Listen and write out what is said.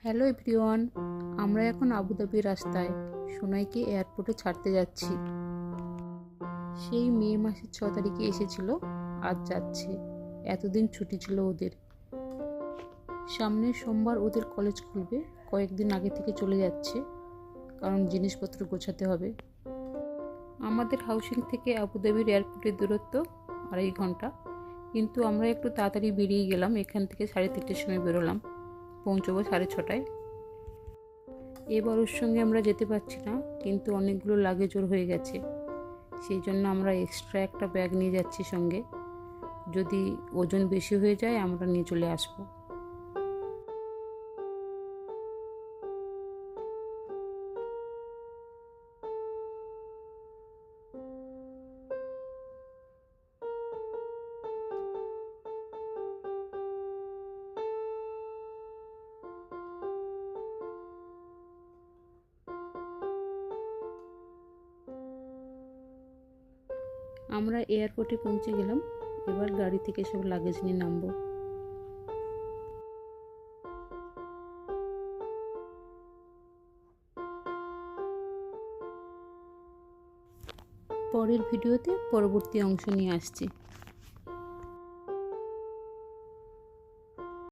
Hello everyone, আমরা এখন আবুধাবির রাস্তায় সোনাইকে এয়ারপোর্টে ছাড়তে যাচ্ছি। সেই মে মাসের 6 তারিখে এসেছিল, আজ যাচ্ছে। এতদিন ছুটি ছিল ওদের। সামনের সোমবার ওদের কলেজ খুলবে, কয়েকদিন আগে থেকে চলে যাচ্ছে, কারণ জিনিসপত্র গোছাতে হবে। আমাদের হাউসিং থেকে আবুধাবির এয়ারপোর্টের দূরত্ব 2.5 ঘন্টা, কিন্তু আমরা একটু তাড়াতাড়ি বেরিয়ে গেলাম। এখান থেকে 3:30টার সময় বেরোলাম, পৌঁছবো 6:30টায়। এবার ওর সঙ্গে আমরা যেতে পারছি না, কিন্তু অনেকগুলো লাগেজ ওর হয়ে গেছে। সেই জন্য আমরা এক্সট্রা একটা ব্যাগ নিয়ে যাচ্ছি সঙ্গে। যদি ওজন বেশি হয়ে যায় আমরা নিয়ে চলে আসবো। আমরা এয়ারপোর্টে পৌঁছে গেলাম। এবার গাড়ি থেকে সব লাগেজ নিয়ে নামবো। পরের ভিডিওতে পরবর্তী অংশ নিয়ে আসছি।